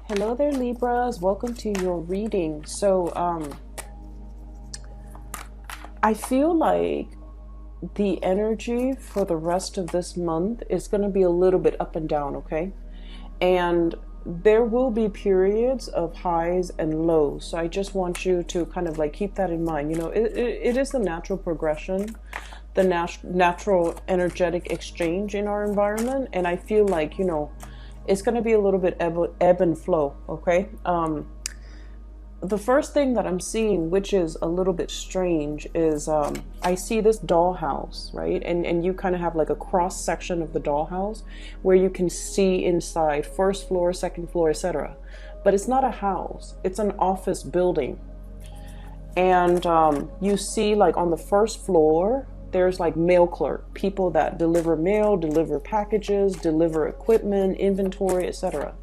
Hello there, Libras. Welcome to your reading. I feel like the energy for the rest of this month is going to be a little bit up and down, okay? And there will be periods of highs and lows. So I just want you to kind of like keep that in mind. You know, it is the natural progression, the natural energetic exchange in our environment. And I feel like, it's going to be a little bit ebb and flow, okay? The first thing that I'm seeing, which is a little bit strange, is I see this dollhouse, right? And you kind of have like a cross section of the dollhouse where you can see inside, first floor, second floor, etc. But it's not a house, it's an office building. And you see like on the first floor, there's like mail clerk, people that deliver mail, deliver packages, deliver equipment, inventory, etc.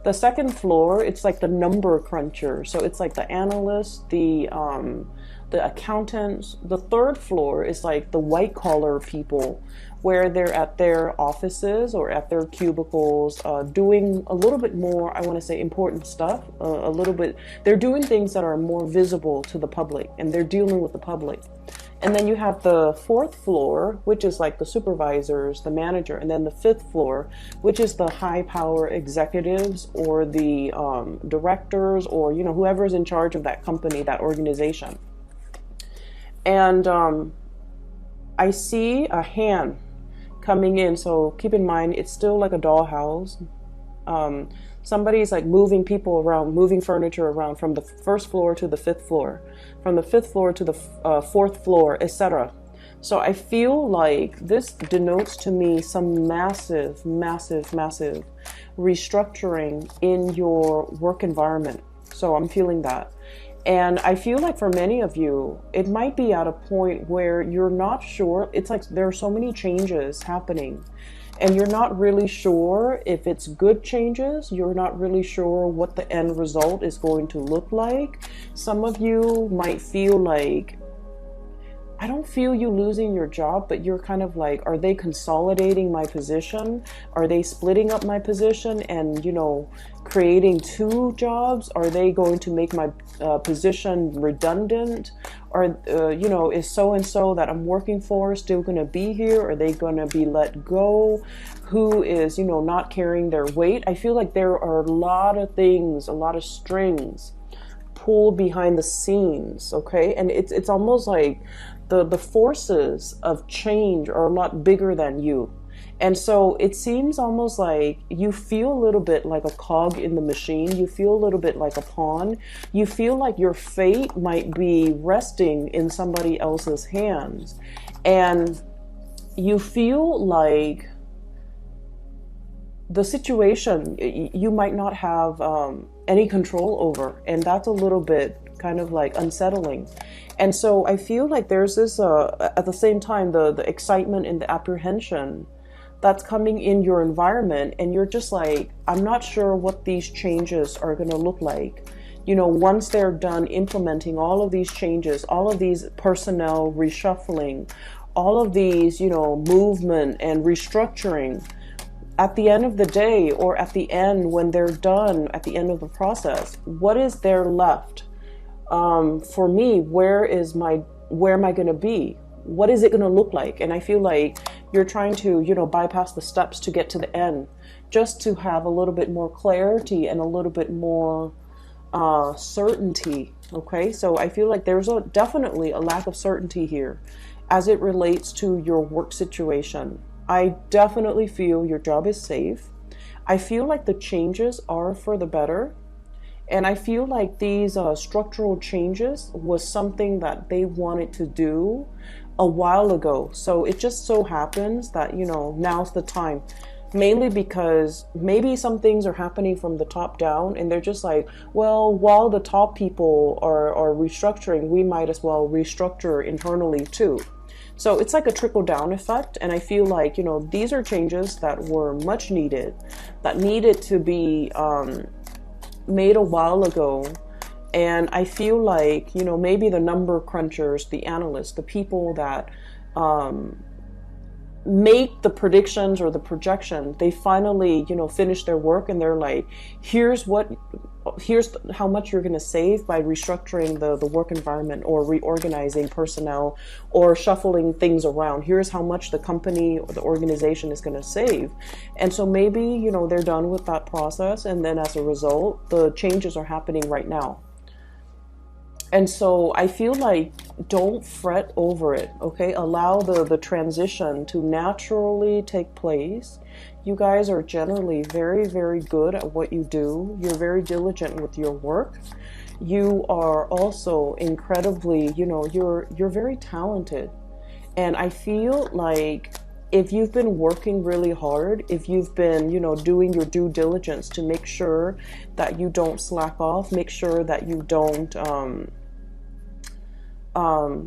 The second floor, it's like the number cruncher. So it's like the analysts, the accountants. The third floor is like the white collar people, where they're at their offices or at their cubicles, doing a little bit more, I want to say, important stuff. A little bit, they're doing things that are more visible to the public, and they're dealing with the public. And then you have the fourth floor, which is like the supervisors, the manager, and then the fifth floor, which is the high power executives or the directors, or whoever's in charge of that company, that organization. And I see a hand coming in, so keep in mind it's still like a dollhouse. Somebody's like moving people around, moving furniture around from the first floor to the fifth floor, from the fifth floor to the fourth floor, etc. So I feel like this denotes to me some massive restructuring in your work environment. So I'm feeling that. And I feel like for many of you, it might be at a point where you're not sure. It's like there are so many changes happening, and you're not really sure if it's good changes. You're not really sure what the end result is going to look like. Some of you might feel like, I don't feel you losing your job, but you're kind of like, are they consolidating my position? Are they splitting up my position and, creating two jobs? Are they going to make my position redundant? Or, is so-and-so that I'm working for still going to be here? Are they going to be let go? Who is, not carrying their weight? I feel like there are a lot of things, a lot of strings pulled behind the scenes, okay? And it's almost like the forces of change are a lot bigger than you. And so it seems almost like you feel a little bit like a cog in the machine. You feel a little bit like a pawn. You feel like your fate might be resting in somebody else's hands. And you feel like the situation you might not have any control over. And that's a little bit kind of like unsettling. And so I feel like there's this, at the same time, the excitement and the apprehension that's coming in your environment. And you're just like, I'm not sure what these changes are going to look like. Once they're done implementing all of these changes, all of these personnel reshuffling, all of these, movement and restructuring, at the end of the day, or at the end when they're done, at the end of the process, what is there left? For me, where am I going to be? What is it going to look like? And I feel like you're trying to, bypass the steps to get to the end, just to have a little bit more clarity and a little bit more certainty. Okay, so I feel like there's definitely a lack of certainty here as it relates to your work situation. I definitely feel your job is safe. I feel like the changes are for the better. And I feel like these structural changes was something that they wanted to do a while ago. So it just so happens that, now's the time. Mainly because maybe some things are happening from the top down, and they're just like, well, while the top people are restructuring, we might as well restructure internally too. So it's like a trickle down effect. And I feel like, these are changes that were much needed, that needed to be made a while ago. And I feel like, maybe the number crunchers, the analysts, the people that make the predictions or the projection. They finally, finish their work, and they're like, here's how much you're going to save by restructuring the work environment, or reorganizing personnel, or shuffling things around. Here's how much the company or the organization is going to save. And so maybe, they're done with that process, and then as a result, the changes are happening right now. And so I feel like, don't fret over it, okay? Allow the transition to naturally take place. You guys are generally very, very good at what you do. You're very diligent with your work. You are also incredibly, you're very talented. And I feel like if you've been working really hard, if you've been, doing your due diligence to make sure that you don't slack off, make sure that you don't,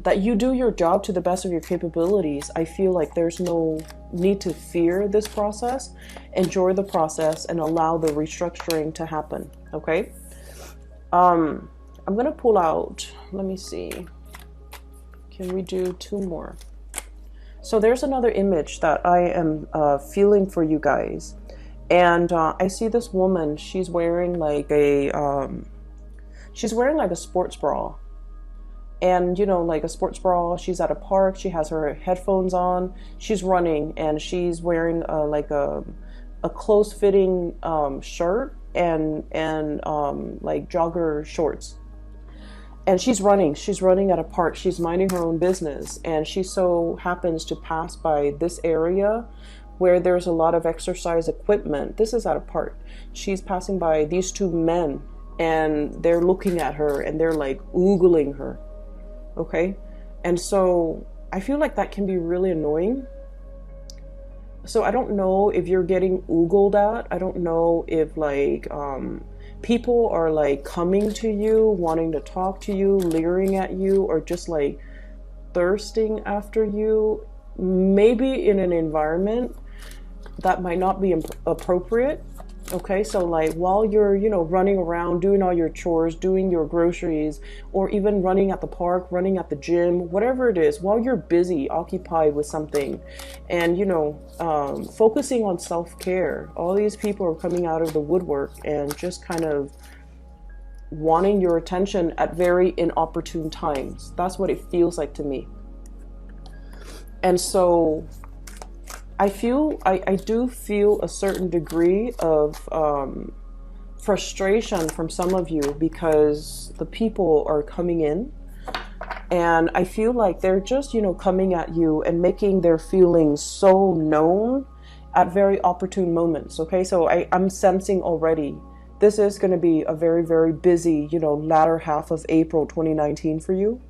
that you do your job to the best of your capabilities, I feel like there's no need to fear this process. Enjoy the process and allow the restructuring to happen, okay? I'm going to pull out, let me see. Can we do 2 more? So there's another image that I am feeling for you guys. And I see this woman, she's wearing like a sports bra. And, like a sports bra, she's at a park, she has her headphones on, she's running, and she's wearing like a close-fitting shirt and like jogger shorts. And she's running at a park, she's minding her own business, and she so happens to pass by this area where there's a lot of exercise equipment. This is at a park. She's passing by these 2 men, and they're looking at her, and they're like oogling her. Okay, and so I feel like that can be really annoying. So I don't know if you're getting oogled at. I don't know if like people are like coming to you, wanting to talk to you, leering at you, or just like thirsting after you. Maybe in an environment that might not be appropriate. Okay, so like while you're, running around, doing all your chores, doing your groceries, or even running at the park, running at the gym, whatever it is, while you're busy, occupied with something, and, focusing on self-care, all these people are coming out of the woodwork and just kind of wanting your attention at very inopportune times. That's what it feels like to me. And so I do feel a certain degree of frustration from some of you because the people are coming in, and I feel like they're just, coming at you and making their feelings so known at very opportune moments. Okay, so I'm sensing already this is going to be a very, very busy, latter half of April 2019 for you.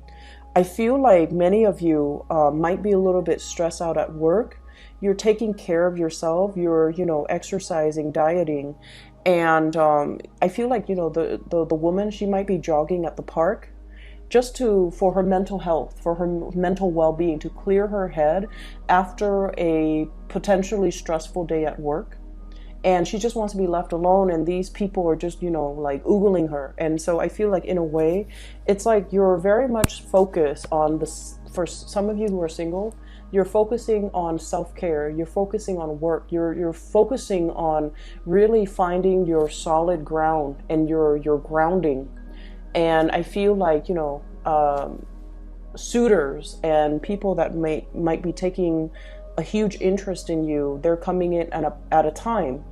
I feel like many of you might be a little bit stressed out at work. You're taking care of yourself, you're, exercising, dieting. And I feel like, the woman, she might be jogging at the park just for her mental health, for her mental well-being, to clear her head after a potentially stressful day at work. And she just wants to be left alone, and these people are just, like oogling her. And so I feel like in a way, it's like you're very much focused on this. For some of you who are single, you're focusing on self-care, you're focusing on work, you're focusing on really finding your solid ground and your grounding. And I feel like, suitors and people that might be taking a huge interest in you, they're coming in at a time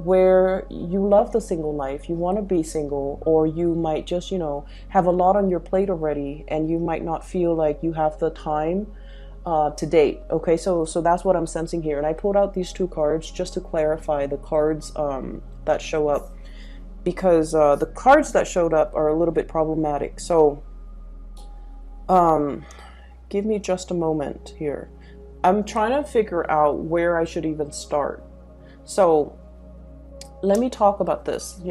where you love the single life, you want to be single, or you might just, have a lot on your plate already, and you might not feel like you have the time to date. Okay, so that's what I'm sensing here. And I pulled out these 2 cards just to clarify the cards that show up, because the cards that showed up are a little bit problematic. So give me just a moment here. I'm trying to figure out where I should even start. So let me talk about this.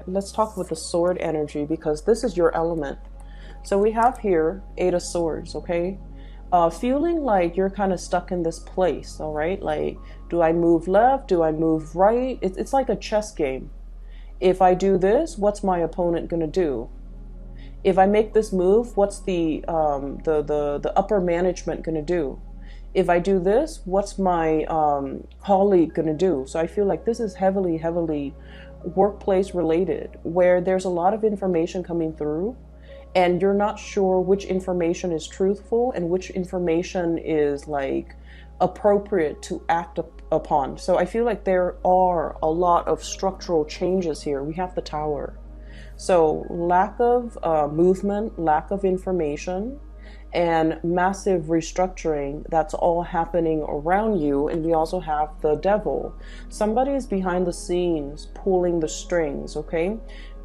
Let's talk with the sword energy, because this is your element. So we have here 8 of Swords, okay? Feeling like you're kind of stuck in this place, all right? Like, do I move left? Do I move right? It's like a chess game. If I do this, what's my opponent going to do? If I make this move, what's the upper management going to do? If I do this, what's my colleague going to do? So I feel like this is heavily, heavily workplace related, where there's a lot of information coming through and you're not sure which information is truthful and which information is like appropriate to act upon. So I feel like there are a lot of structural changes here. We have the Tower. So lack of movement, lack of information, and massive restructuring that's all happening around you. And we also have the Devil. Somebody is behind the scenes pulling the strings, okay?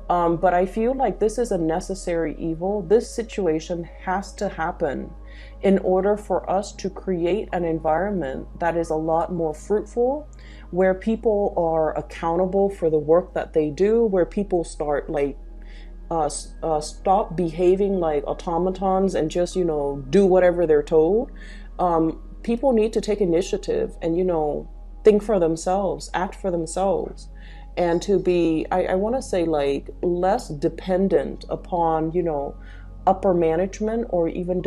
But I feel like this is a necessary evil. This situation has to happen in order for us to create an environment that is a lot more fruitful, where people are accountable for the work that they do, where people start like stop behaving like automatons and just, you know, do whatever they're told. People need to take initiative and, you know, think for themselves, act for themselves, and to be, I want to say, like, less dependent upon, you know, upper management, or even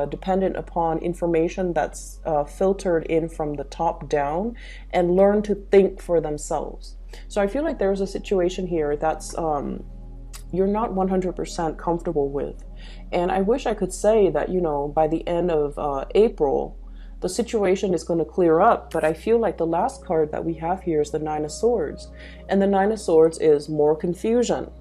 dependent upon information that's filtered in from the top down, and learn to think for themselves. So I feel like there's a situation here that's you're not 100% comfortable with. And I wish I could say that, you know, by the end of April, the situation is going to clear up. But I feel like the last card that we have here is the Nine of Swords. And the Nine of Swords is more confusion.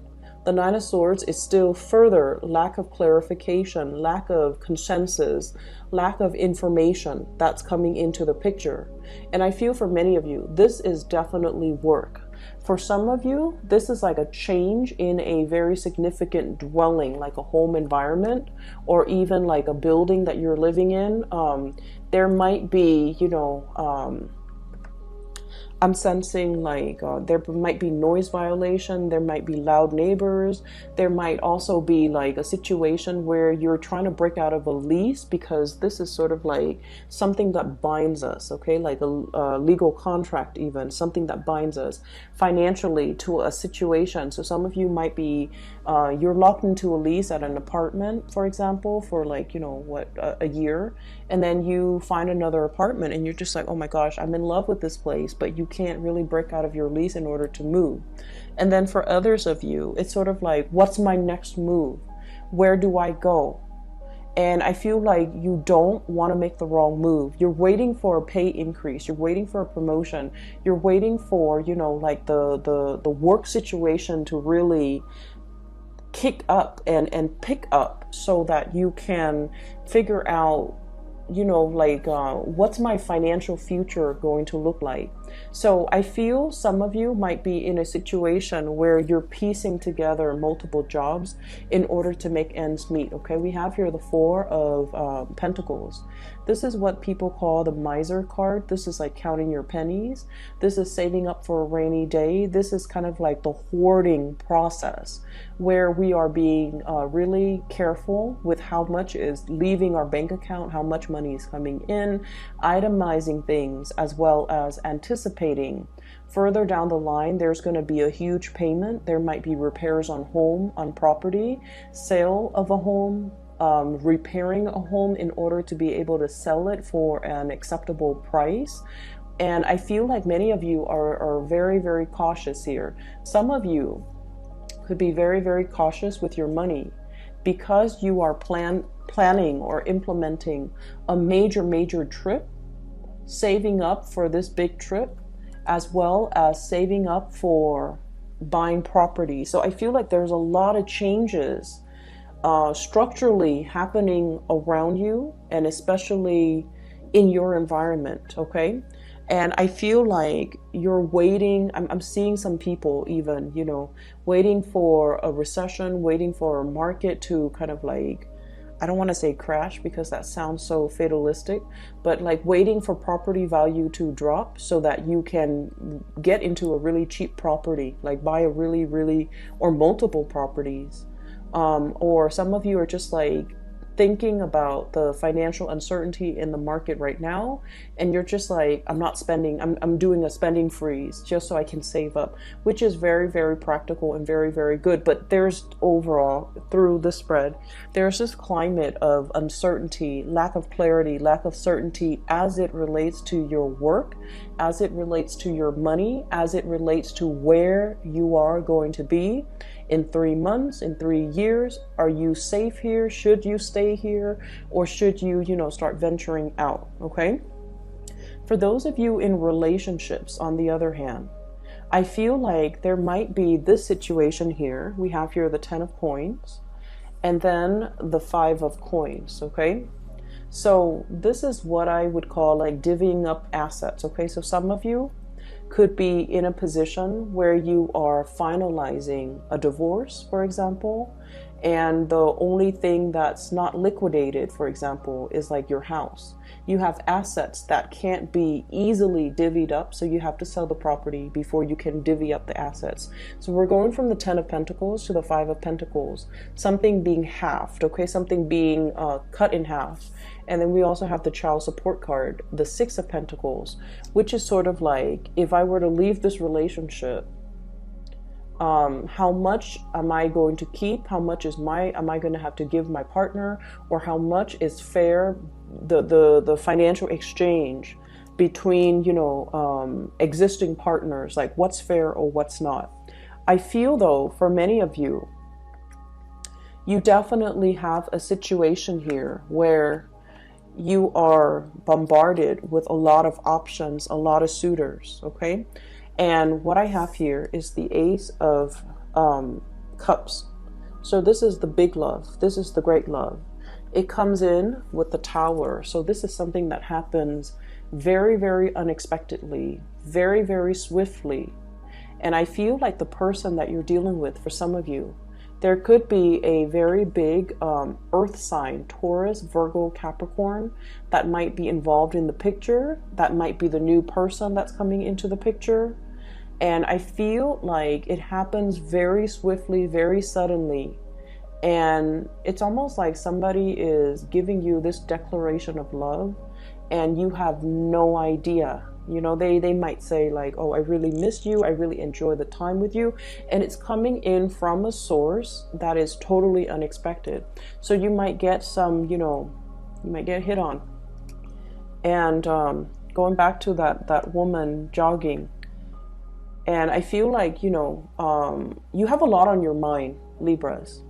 The Nine of Swords is still further lack of clarification, lack of consensus, lack of information that's coming into the picture. And I feel for many of you, this is definitely work. For some of you, this is like a change in a very significant dwelling, like a home environment, or even like a building that you're living in. There might be, you know, I'm sensing like there might be noise violation, there might be loud neighbors, there might also be like a situation where you're trying to break out of a lease, because this is sort of like something that binds us, okay, like a legal contract, even something that binds us financially to a situation. So some of you might be you're locked into a lease at an apartment, for example, for like, you know, what, a year, and then you find another apartment and you're just like, oh my gosh, I'm in love with this place, but you can't really break out of your lease in order to move. And then for others of you, it's sort of like, what's my next move? Where do I go? And I feel like you don't want to make the wrong move. You're waiting for a pay increase. You're waiting for a promotion. You're waiting for, you know, like the work situation to really kick up and pick up, so that you can figure out, you know, like what's my financial future going to look like. So I feel some of you might be in a situation where you're piecing together multiple jobs in order to make ends meet. Okay, we have here the Four of Pentacles. This is what people call the miser card. This is like counting your pennies. This is saving up for a rainy day. This is kind of like the hoarding process, where we are being really careful with how much is leaving our bank account, how much money is coming in, itemizing things, as well as anticipating further down the line there's going to be a huge payment. There might be repairs on home, on property, sale of a home, repairing a home in order to be able to sell it for an acceptable price. And I feel like many of you are very, very cautious here. Some of you could be very, very cautious with your money, because you are planning or implementing a major trip, saving up for this big trip, as well as saving up for buying property. So I feel like there's a lot of changes structurally happening around you, and especially in your environment, okay? And I feel like you're waiting. I'm seeing some people even, you know, waiting for a recession, waiting for a market to kind of like, I don't want to say crash because that sounds so fatalistic, but like waiting for property value to drop so that you can get into a really cheap property, like buy a really, or multiple properties. Or some of you are just like thinking about the financial uncertainty in the market right now, and you're just like, I'm not spending, I'm doing a spending freeze just so I can save up, which is very, very practical and very, very good. But there's overall, through the spread, there's this climate of uncertainty, lack of clarity, lack of certainty as it relates to your work, as it relates to your money, as it relates to where you are going to be in 3 months, in 3 years. Are you safe here? Should you stay here? Or should you, start venturing out? Okay. For those of you in relationships, on the other hand, I feel like there might be this situation here. We have here the 10 of coins and then the 5 of coins. Okay. So this is what I would call like divvying up assets. Okay. So some of you could be in a position where you are finalizing a divorce, for example, and the only thing that's not liquidated, for example, is like your house. You have assets that can't be easily divvied up, so you have to sell the property before you can divvy up the assets. So we're going from the 10 of Pentacles to the 5 of Pentacles, something being halved, okay, something being cut in half. And then we also have the child support card, the 6 of Pentacles, which is sort of like, if I were to leave this relationship, how much am I going to keep? How much am I going to have to give my partner? Or how much is fair, the financial exchange between, existing partners, like what's fair or what's not. I feel though, for many of you, you definitely have a situation here where you are bombarded with a lot of options, a lot of suitors, okay? And what I have here is the Ace of Cups. So this is the big love. This is the great love. It comes in with the Tower. So this is something that happens very, very unexpectedly, very, very swiftly. And I feel like the person that you're dealing with, for some of you, there could be a very big earth sign, Taurus, Virgo, Capricorn, that might be involved in the picture. That might be the new person that's coming into the picture. And I feel like it happens very swiftly, very suddenly. And it's almost like somebody is giving you this declaration of love and you have no idea. They might say like, oh, I really missed you. I really enjoy the time with you. And it's coming in from a source that is totally unexpected. So you might get some, you might get hit on. And going back to that woman jogging. And I feel like, you have a lot on your mind, Libras.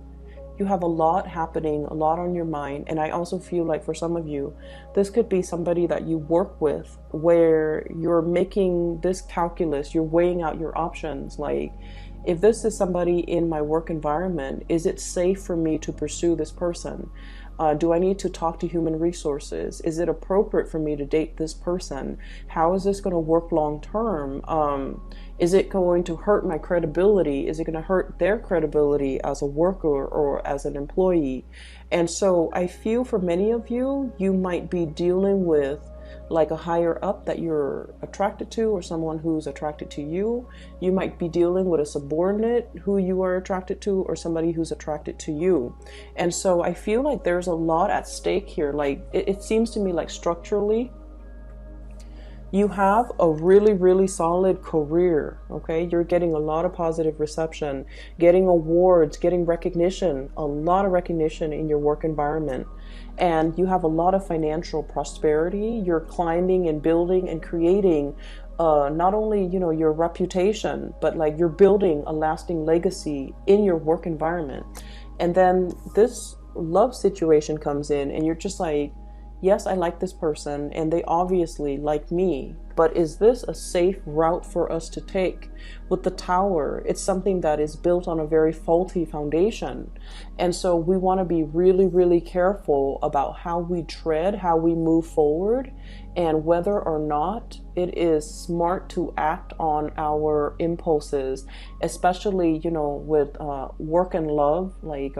You have a lot happening, a lot on your mind. And I also feel like for some of you, this could be somebody that you work with where you're making this calculus, you're weighing out your options. Like, if this is somebody in my work environment, is it safe for me to pursue this person? Do I need to talk to human resources? Is it appropriate for me to date this person? How is this going to work long term? Is it going to hurt my credibility? Is it going to hurt their credibility as a worker or as an employee? And so I feel for many of you, you might be dealing with like a higher up that you're attracted to, or someone who's attracted to you. You might be dealing with a subordinate who you are attracted to, or somebody who's attracted to you. And so I feel like there's a lot at stake here. Like it seems to me like structurally, you have a really, really solid career, okay? You're getting a lot of positive reception, getting awards, getting recognition, a lot of recognition in your work environment. And you have a lot of financial prosperity. You're climbing and building and creating not only, your reputation, but like you're building a lasting legacy in your work environment. And then this love situation comes in and you're just like, yes, I like this person and they obviously like me, but is this a safe route for us to take? With the Tower, it's something that is built on a very faulty foundation. And so we want to be really, really careful about how we tread, how we move forward, and whether or not it is smart to act on our impulses, especially, with work and love, like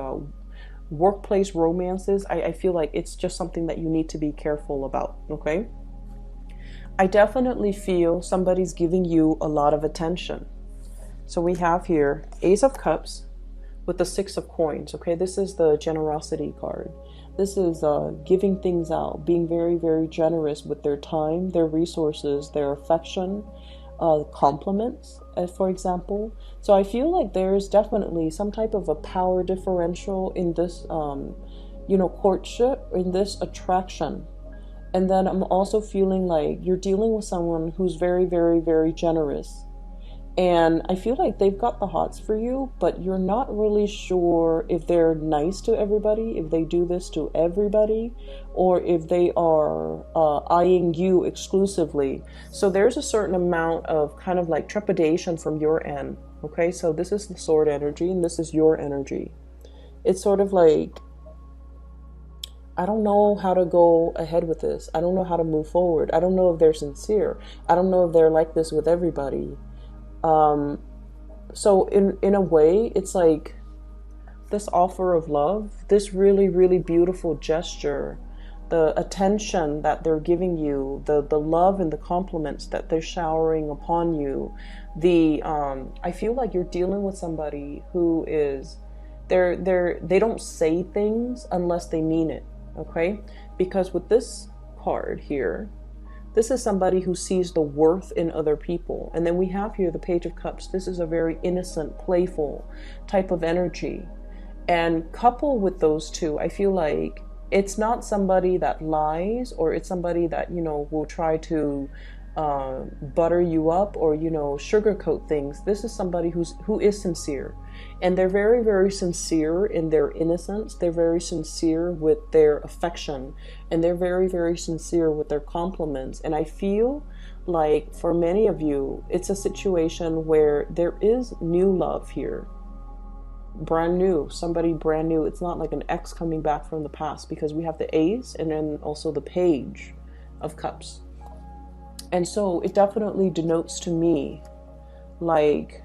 workplace romances. I feel like it's just something that you need to be careful about, okay? I definitely feel somebody's giving you a lot of attention. So we have here Ace of Cups with the 6 of Coins, okay? This is the generosity card. This is giving things out, being very, very generous with their time, their resources, their affection, compliments, for example. So I feel like there's definitely some type of a power differential in this, courtship, in this attraction. And then I'm also feeling like you're dealing with someone who's very, very, very generous. And I feel like they've got the hots for you, but you're not really sure if they're nice to everybody, if they do this to everybody, or if they are eyeing you exclusively. So there's a certain amount of kind of like trepidation from your end. Okay, so this is the sword energy and this is your energy. It's sort of like, I don't know how to go ahead with this. I don't know how to move forward. I don't know if they're sincere. I don't know if they're like this with everybody. So in a way, it's like this offer of love, this really, really beautiful gesture, the attention that they're giving you, the love and the compliments that they're showering upon you. I feel like you're dealing with somebody who is, they don't say things unless they mean it. Okay? Because with this card here, this is somebody who sees the worth in other people. And then we have here the Page of Cups. This is a very innocent, playful type of energy. And coupled with those two, I feel like it's not somebody that lies, or it's somebody that, will try to butter you up or, sugarcoat things. This is somebody who is sincere. And they're very, very sincere in their innocence. They're very sincere with their affection. And they're very, very sincere with their compliments. And I feel like for many of you, it's a situation where there is new love here. Brand new, somebody brand new. It's not like an ex coming back from the past, because we have the Ace and then also the Page of Cups. And so it definitely denotes to me like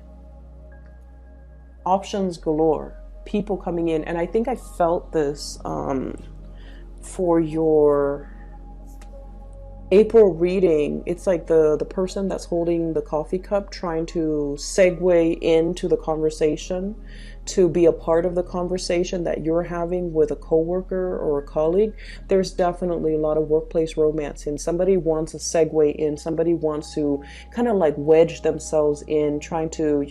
options galore, people coming in. And I think I felt this for your April reading. It's like the person that's holding the coffee cup trying to segue into the conversation, to be a part of the conversation that you're having with a coworker or a colleague. There's definitely a lot of workplace romance, and somebody wants a segue in, somebody wants to kind of like wedge themselves in, trying to,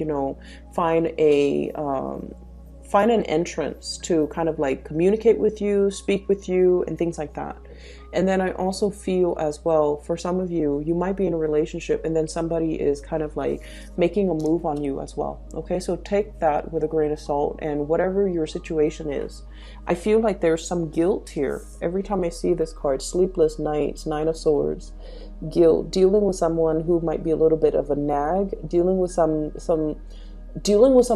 find an entrance to kind of like communicate with you, speak with you, and things like that. And then I also feel as well, for some of you, you might be in a relationship and then somebody is kind of like making a move on you as well. Okay, so take that with a grain of salt, and whatever your situation is. I feel like there's some guilt here. Every time I see this card, sleepless nights, Nine of Swords, guilt, dealing with someone who might be a little bit of a nag, dealing with some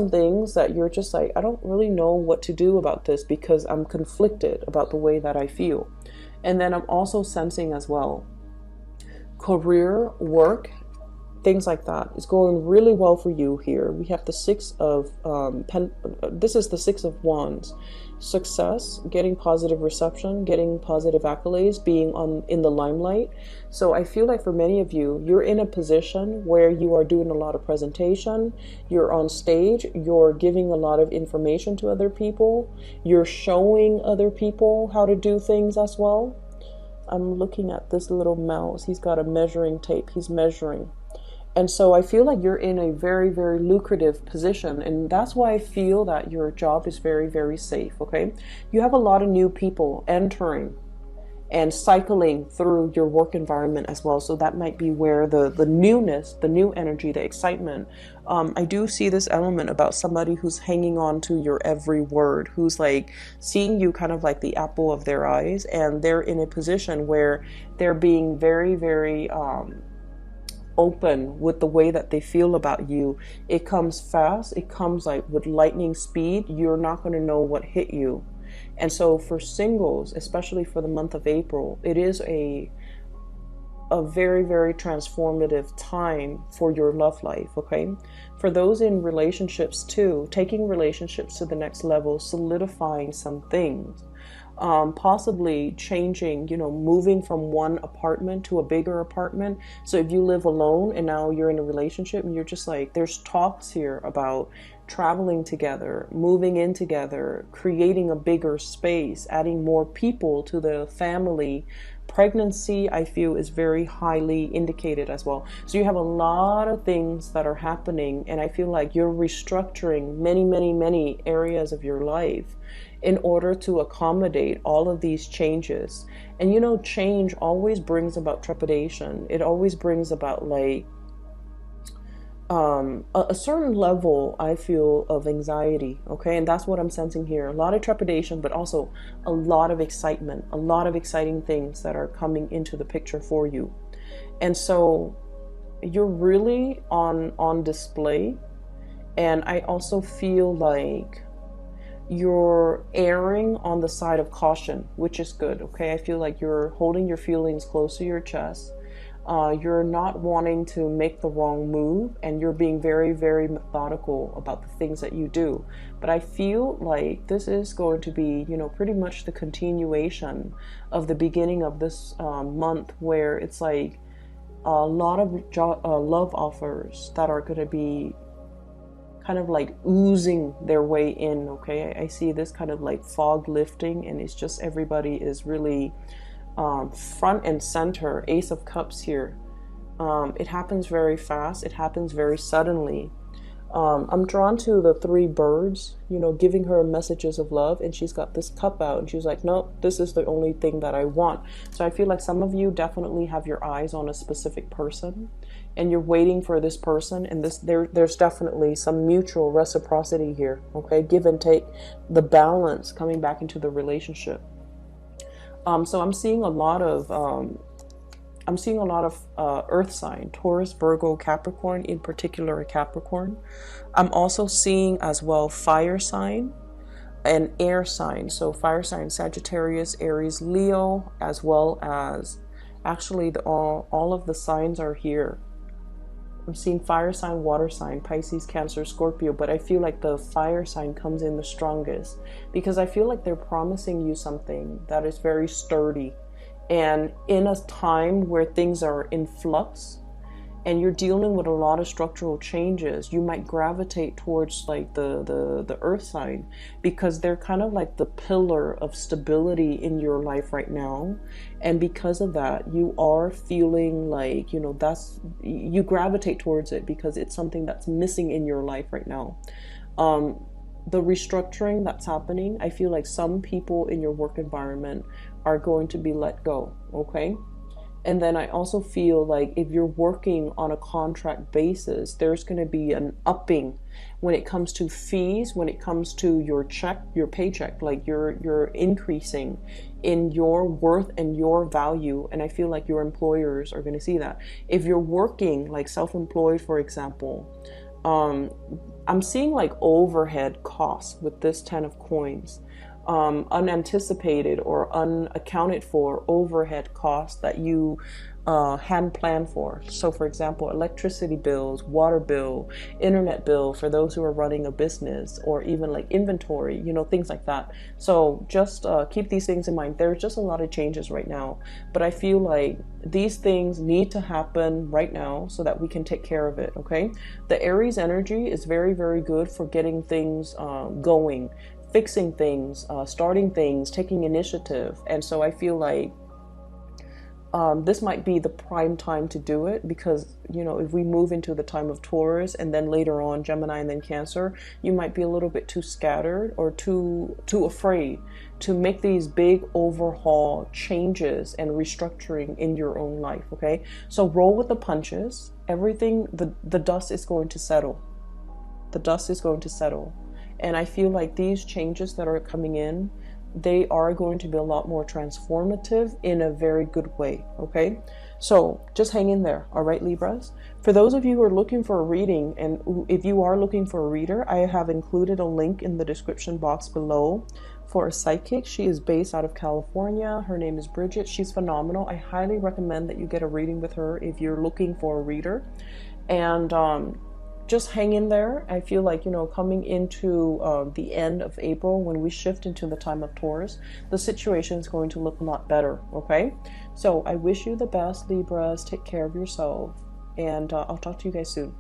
things that you're just like, I don't really know what to do about this because I'm conflicted about the way that I feel. And then I'm also sensing as well, career, work, things like that. It's going really well for you here. We have the Six of this is the Six of Wands. Success, getting positive reception, getting positive accolades, being in the limelight. So I feel like for many of you, you're in a position where you are doing a lot of presentation, you're on stage, you're giving a lot of information to other people, you're showing other people how to do things as well. I'm looking at this little mouse. He's got a measuring tape. He's measuring. And so I feel like you're in a very, very lucrative position. And that's why I feel that your job is very, very safe, okay? You have a lot of new people entering and cycling through your work environment as well. So that might be where the newness, the new energy, the excitement. I do see this element about somebody who's hanging on to your every word, who's like seeing you kind of like the apple of their eyes. And they're in a position where they're being very, very open with the way that they feel about you. It comes fast. It comes like with lightning speed. You're not going to know what hit you. And so for singles, especially for the month of April, it is a very, very transformative time for your love life, okay? For those in relationships too, taking relationships to the next level, solidifying some things, possibly changing, moving from one apartment to a bigger apartment. So if you live alone and now you're in a relationship and you're just like, there's talks here about traveling together, moving in together, creating a bigger space, adding more people to the family. Pregnancy, I feel, is very highly indicated as well. So you have a lot of things that are happening, and I feel like you're restructuring many, many, many areas of your life in order to accommodate all of these changes. And you know, change always brings about trepidation. It always brings about like a certain level, I feel, of anxiety. Okay, and that's what I'm sensing here. A lot of trepidation, but also a lot of excitement, a lot of exciting things that are coming into the picture for you. And so you're really on display. And I also feel like you're erring on the side of caution, which is good. Okay, I feel like you're holding your feelings close to your chest. You're not wanting to make the wrong move, and you're being very, very methodical about the things that you do. But I feel like this is going to be, you know, pretty much the continuation of the beginning of this month, where it's like a lot of love offers that are going to be kind of like oozing their way in. Okay, I see this kind of like fog lifting, and it's just everybody is really front and center. Ace of Cups here. It happens very fast. It happens very suddenly. I'm drawn to the three birds, you know, giving her messages of love, and she's got this cup out, and she's like, no, this is the only thing that I want. So I feel like some of you definitely have your eyes on a specific person, and you're waiting for this person, and there's definitely some mutual reciprocity here. Okay, give and take, the balance coming back into the relationship. So I'm seeing a lot of earth sign, Taurus, Virgo, Capricorn, in particular a Capricorn. I'm also seeing as well fire sign and air sign. So fire sign, Sagittarius, Aries, Leo, as well as actually all of the signs are here. I'm seeing fire sign, water sign, Pisces, Cancer, Scorpio, but I feel like the fire sign comes in the strongest because I feel like they're promising you something that is very sturdy. And in a time where things are in flux and you're dealing with a lot of structural changes, you might gravitate towards like the earth sign because they're kind of like the pillar of stability in your life right now. And because of that, you are feeling like, you know, you gravitate towards it because it's something that's missing in your life right now. The restructuring that's happening, I feel like some people in your work environment are going to be let go. Okay. And then I also feel like if you're working on a contract basis, there's going to be an upping when it comes to fees, when it comes to your check, your paycheck, like you're increasing in your worth and your value. And I feel like your employers are going to see that. If you're working like self-employed, for example, I'm seeing like overhead costs with this 10 of coins. Unanticipated or unaccounted for overhead costs that you hadn't planned for. So for example, electricity bills, water bill, internet bill for those who are running a business, or even like inventory, you know, things like that. So just keep these things in mind. There's just a lot of changes right now, but I feel like these things need to happen right now so that we can take care of it. Okay, the Aries energy is very, very good for getting things going, fixing things, starting things, taking initiative. And so I feel like this might be the prime time to do it because, you know, if we move into the time of Taurus and then later on Gemini and then Cancer, you might be a little bit too scattered or too afraid to make these big overhaul changes and restructuring in your own life. Okay, so roll with the punches. Everything, the dust is going to settle. The dust is going to settle. And I feel like these changes that are coming in, they are going to be a lot more transformative in a very good way. Okay, so just hang in there. All right, Libras. For those of you who are looking for a reading, and if you are looking for a reader, I have included a link in the description box below for a psychic. She is based out of California. Her name is Bridget. She's phenomenal. I highly recommend that you get a reading with her if you're looking for a reader. And just hang in there. I feel like, you know, coming into the end of April, when we shift into the time of Taurus, the situation is going to look a lot better. Okay, so I wish you the best, Libras. Take care of yourself, and I'll talk to you guys soon.